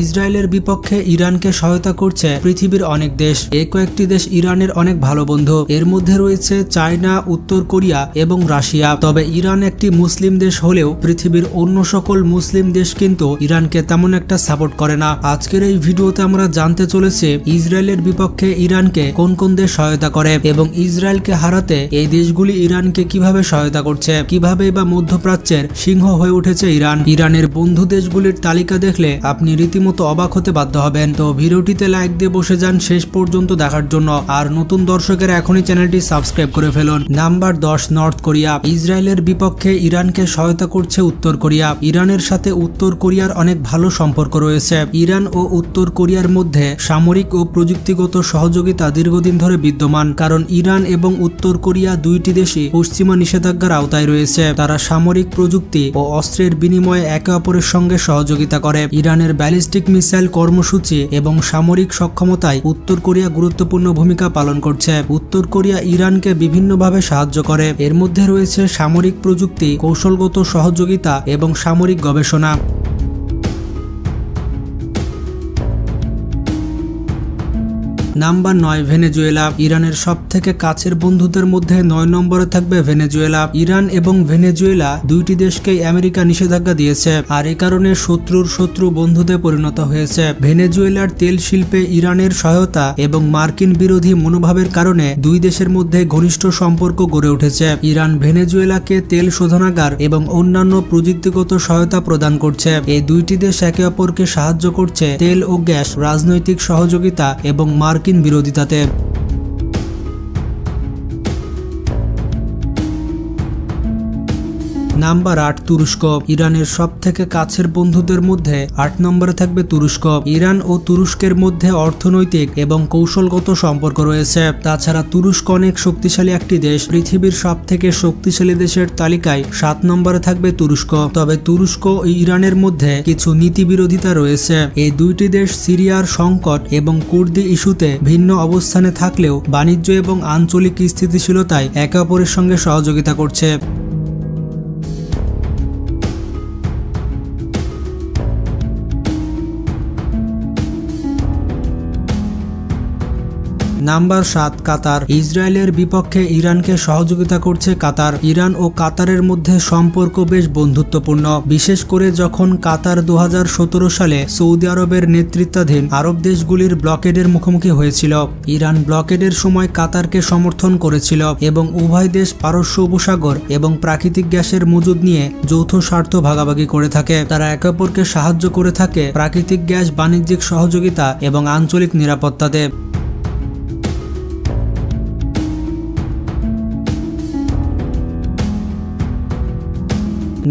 ইসরায়েলের বিপক্ষে ইরানকে সহায়তা করছে পৃথিবীর অনেক দেশ। এই কয়েকটি দেশ ইরানের অনেক ভালো বন্ধু। এর মধ্যে রয়েছে চায়না, উত্তর কোরিয়া এবং রাশিয়া। তবে ইরান একটি মুসলিম দেশ হলেও পৃথিবীর অন্য সকল মুসলিম দেশ কিন্তু ইরানকে তেমন একটা সাপোর্ট করে না। আজকের এই ভিডিওতে আমরা জানতে চলেছি ইসরায়েলের বিপক্ষে ইরানকে কোন কোন দেশ সহায়তা করে এবং ইসরায়েলকে হারাতে এই দেশগুলি ইরানকে কিভাবে সহায়তা করছে, কিভাবে বা মধ্যপ্রাচ্যের সিংহ হয়ে উঠেছে ইরান। ইরানের বন্ধু দেশগুলির তালিকা দেখলে আপনি রীতিমতো অবাক হতে বাধ্য হবেন। তো ভিডিওটিতে লাইক দিয়ে বসে যান শেষ পর্যন্ত দেখার জন্য। আর নতুন দর্শকেরা এখনই চ্যানেলটি সাবস্ক্রাইব করে ফেলুন। Number 10, north Korea. ইসরায়েলের বিপক্ষে ইরানকে সহায়তা করছে উত্তর কোরিয়া। ইরানের সাথে উত্তর কোরিয়ার অনেক ভালো সম্পর্ক রয়েছে। ইরান ও উত্তর কোরিয়ার মধ্যে সামরিক ও প্রযুক্তিগত সহযোগিতা দীর্ঘদিন ধরে বিদ্যমান, কারণ ইরান এবং উত্তর কোরিয়া দুইটি দেশই পশ্চিমা নিষেধাজ্ঞার আওতায় রয়েছে। তারা সামরিক প্রযুক্তি ও অস্ত্রের বিনিময়ে একে অপরের সঙ্গে সহযোগিতা করে। ইরানের ব্যালিস্টিক মিসাইল কর্মসূচি এবং সামরিক সক্ষমতায় উত্তর কোরিয়া গুরুত্বপূর্ণ ভূমিকা পালন করছে। উত্তর কোরিয়া ইরানকে বিভিন্নভাবে সাহায্য করে। এর মধ্যে রয়েছে সামরিক প্রযুক্তি, কৌশলগত সহযোগিতা এবং সামরিক গবেষণা। Number 9, Venezuela. ইরানের সব থেকে কাছের বন্ধুদের মধ্যে 9 নম্বরে থাকবে ভেনেজুয়েলা। ইরান এবং ভেনেজুয়েলা দুইটি দেশকেই আমেরিকা নিষেধাজ্ঞা দিয়েছে, আর এ কারণে শত্রুর শত্রু বন্ধুতে পরিণত হয়েছে। ভেনেজুয়েলার তেল শিল্পে ইরানের সহায়তা এবং মার্কিন বিরোধী মনোভাবের কারণে দুই দেশের মধ্যে ঘনিষ্ঠ সম্পর্ক গড়ে উঠেছে। ইরান ভেনেজুয়েলাকে তেল শোধনাগার এবং অন্যান্য প্রযুক্তিগত সহায়তা প্রদান করছে। এই দুইটি দেশ একে অপরকে সাহায্য করছে তেল ও গ্যাস, রাজনৈতিক সহযোগিতা এবং মার্কিন বিরোধিতাতে। নাম্বার 8, তুরস্ক। ইরানের সব থেকে কাছের বন্ধুদের মধ্যে 8 নম্বরে থাকবে তুরস্ক। ইরান ও তুরস্কের মধ্যে অর্থনৈতিক এবং কৌশলগত সম্পর্ক রয়েছে। তাছাড়া তুরস্ক অনেক শক্তিশালী একটি দেশ। পৃথিবীর সব থেকে শক্তিশালী দেশের তালিকায় 7 নম্বরে থাকবে তুরস্ক। তবে তুরস্ক ও ইরানের মধ্যে কিছু নীতি বিরোধিতা রয়েছে। এই দুইটি দেশ সিরিয়ার সংকট এবং কুর্দি ইস্যুতে ভিন্ন অবস্থানে থাকলেও বাণিজ্য এবং আঞ্চলিক স্থিতিশীলতায় একে অপরের সঙ্গে সহযোগিতা করছে। নাম্বার 7, কাতার। ইসরায়েলের বিপক্ষে ইরানকে সহযোগিতা করছে কাতার। ইরান ও কাতারের মধ্যে সম্পর্ক বেশ বন্ধুত্বপূর্ণ, বিশেষ করে যখন কাতার 2017 সালে সৌদি আরবের নেতৃত্বাধীন আরব দেশগুলির ব্লকেডের মুখোমুখি হয়েছিল। ইরান ব্লকেডের সময় কাতারকে সমর্থন করেছিল এবং উভয় দেশ পারস্য উপসাগর এবং প্রাকৃতিক গ্যাসের মজুদ নিয়ে যৌথ স্বার্থ ভাগাভাগি করে থাকে। তারা একে অপরকে সাহায্য করে থাকে প্রাকৃতিক গ্যাস, বাণিজ্যিক সহযোগিতা এবং আঞ্চলিক নিরাপত্তাতে।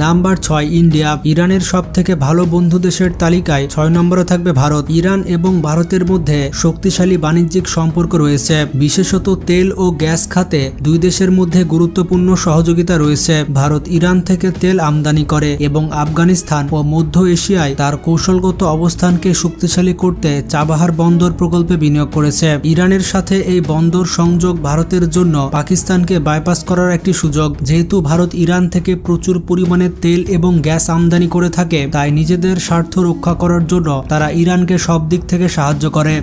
Number 6, India. ইরানের সব থেকে ভালো বন্ধু দেশের তালিকায় 6 নম্বরে থাকবে ভারত। ইরান এবং ভারতের মধ্যে শক্তিশালী বাণিজ্যিক সম্পর্ক রয়েছে, বিশেষত তেল ও গ্যাস খাতে দুই দেশের মধ্যে গুরুত্বপূর্ণ সহযোগিতা রয়েছে। ভারত ইরান থেকে তেল আমদানি করে এবং আফগানিস্তান ও মধ্য এশিয়ায় তার কৌশলগত অবস্থানকে শক্তিশালী করতে চাবাহার বন্দর প্রকল্পে বিনিয়োগ করেছে। ইরানের সাথে এই বন্দর সংযোগ ভারতের জন্য পাকিস্তানকে বাইপাস করার একটি সুযোগ। যেহেতু ভারত ইরান থেকে প্রচুর পরিমাণে তেল এবং গ্যাস আমদানি করে থাকে, তাই নিজেদের স্বার্থ রক্ষা করার জন্য তারা ইরানকে সব দিক থেকে সাহায্য করে।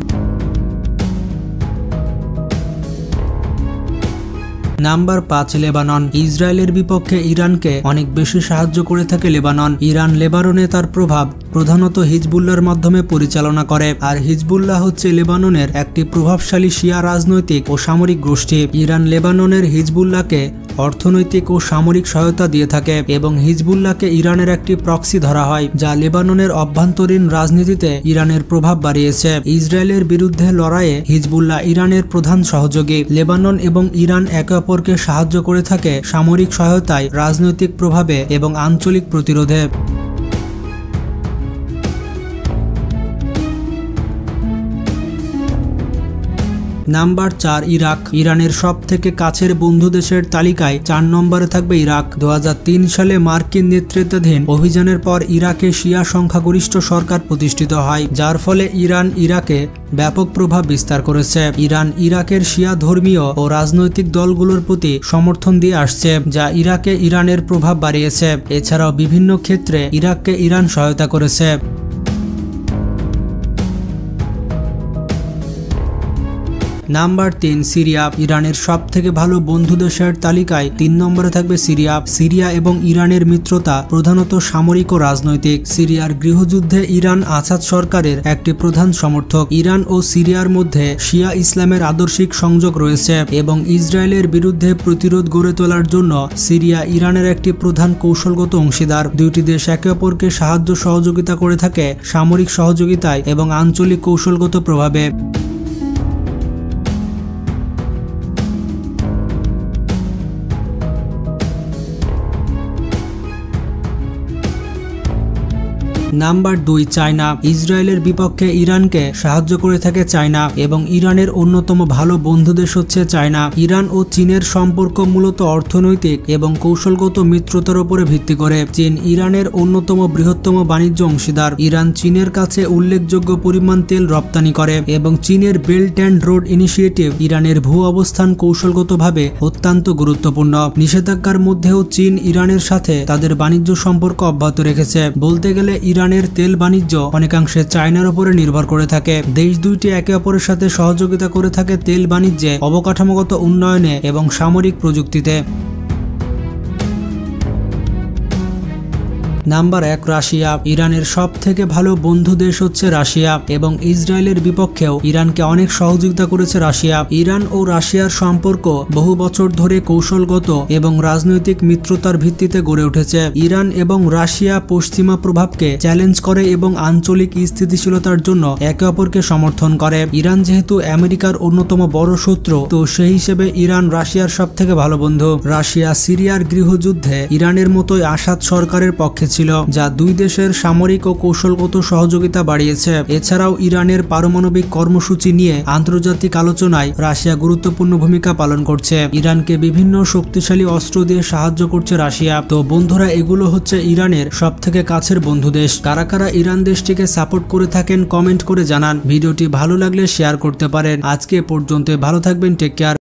Number 5, Lebanon. ইসরায়েলের বিপক্ষে ইরানকে অনেক বেশি সাহায্য করে থাকে লেবানন। ইরান লেবাননে তার প্রভাব প্রধানত হিজবুল্লাহর মাধ্যমে পরিচালনা করে, আর হিজবুল্লাহ হচ্ছে লেবাননের একটি প্রভাবশালী শিয়া রাজনৈতিক ও সামরিক গোষ্ঠী। ইরান লেবাননের হিজবুল্লাহকে অর্থনৈতিক ও সামরিক সহায়তা দিয়ে থাকে এবং হিজবুল্লাহকে ইরানের একটি প্রক্সি ধরা হয়, যা লেবাননের অভ্যন্তরীণ রাজনীতিতে ইরানের প্রভাব বাড়িয়েছে। ইসরায়েলের বিরুদ্ধে লড়াইয়ে হিজবুল্লাহ ইরানের প্রধান সহযোগী। লেবানন এবং ইরান একে অপরকে সাহায্য করে থাকে সামরিক সহায়তায়, রাজনৈতিক প্রভাবে এবং আঞ্চলিক প্রতিরোধে। Number 4, Iraq. ইরানের সব থেকে কাছের বন্ধু দেশের তালিকায় 4 নম্বরে থাকবে ইরাক। 2003 সালে মার্কিন নেতৃত্বাধীন অভিযানের পর ইরাকে শিয়া সংখ্যাগরিষ্ঠ সরকার প্রতিষ্ঠিত হয়, যার ফলে ইরান ইরাকে ব্যাপক প্রভাব বিস্তার করেছে। ইরান ইরাকের শিয়া ধর্মীয় ও রাজনৈতিক দলগুলোর প্রতি সমর্থন দিয়ে আসছে, যা ইরাকে ইরানের প্রভাব বাড়িয়েছে। এছাড়াও বিভিন্ন ক্ষেত্রে ইরাককে ইরান সহায়তা করেছে। Number 3 Syria. ইরানের সব থেকে ভালো বন্ধু দেশের তালিকায় 3 নম্বরে থাকবে সিরিয়া। সিরিয়া এবং ইরানের মিত্রতা প্রধানত সামরিক ও রাজনৈতিক। সিরিয়ার গৃহযুদ্ধে ইরান আসাদ সরকারের একটি প্রধান সমর্থক। ইরান ও সিরিয়ার মধ্যে শিয়া ইসলামের আদর্শিক সংযোগ রয়েছে এবং ইসরায়েলের বিরুদ্ধে প্রতিরোধ গড়ে তোলার জন্য সিরিয়া ইরানের একটি প্রধান কৌশলগত অংশীদার। দুইটি দেশ একে অপরকে সাহায্য সহযোগিতা করে থাকে সামরিক সহযোগিতায় এবং আঞ্চলিক কৌশলগত প্রভাবে। Number 2 China. ইসরায়েলের বিপক্ষে ইরানকে সাহায্য করে থাকে চায়না এবং ইরানের অন্যতম ভালো বন্ধু দেশ হচ্ছে চায়না। ইরান ও চীনের সম্পর্ক মূলত অর্থনৈতিক এবং কৌশলগত মিত্রতার উপরে ভিত্তি করে। চীন ইরানের অন্যতম বৃহত্তম বাণিজ্য অংশীদার। ইরান চীনের কাছে উল্লেখযোগ্য পরিমাণ তেল রপ্তানি করে এবং চীনের বেল্ট অ্যান্ড রোড ইনিশিয়েটিভ ইরানের ভূ অবস্থান কৌশলগতভাবে অত্যন্ত গুরুত্বপূর্ণ। নিষেধাজ্ঞার মধ্যেও চীন ইরানের সাথে তাদের বাণিজ্য সম্পর্ক অব্যাহত রেখেছে। বলতে গেলে ইরানের তেল বাণিজ্য অনেকাংশে চায়নার উপরে নির্ভর করে থাকে। দেশ দুইটি একে অপরের সাথে সহযোগিতা করে থাকে তেল বাণিজ্যে, অবকাঠামোগত উন্নয়নে এবং সামরিক প্রযুক্তিতে। Number 1 Russia. ইরানের সব থেকে ভালো বন্ধু দেশ হচ্ছে রাশিয়া এবং ইসরায়েলের বিপক্ষেও ইরানকে অনেক সহযোগিতা করেছে রাশিয়া। ইরান ও রাশিয়ার সম্পর্ক বহু বছর ধরে কৌশলগত এবং রাজনৈতিক মিত্রতার ভিত্তিতে গড়ে উঠেছে। ইরান এবং রাশিয়া পশ্চিমা প্রভাবকে চ্যালেঞ্জ করে এবং আঞ্চলিক স্থিতিশীলতার জন্য একে অপরকে সমর্থন করে। ইরান যেহেতু আমেরিকার অন্যতম বড় শত্রু, তো সেই হিসেবে ইরান রাশিয়ার সব থেকে ভালো বন্ধু। রাশিয়া সিরিয়ার গৃহযুদ্ধে ইরানের মতোই আসাদ সরকারের পক্ষে ছিল, যা দুই দেশের সামরিক ও কৌশলগত সহযোগিতা বাড়িয়েছে। এছাড়াও ইরানের পারমাণবিক কর্মসূচি নিয়ে আন্তর্জাতিক আলোচনায় রাশিয়া গুরুত্বপূর্ণ ভূমিকা পালন করছে। ইরানকে বিভিন্ন শক্তিশালী অস্ত্র দিয়ে সাহায্য করছে রাশিয়া। তো বন্ধুরা, এগুলো হচ্ছে ইরানের সব থেকে কাছের বন্ধু দেশ। কারা কারা ইরান দেশটিকে সাপোর্ট করে থাকেন কমেন্ট করে জানান। ভিডিওটি ভালো লাগলে শেয়ার করতে পারেন। আজকে পর্যন্ত ভালো থাকবেন, টেক কেয়ার।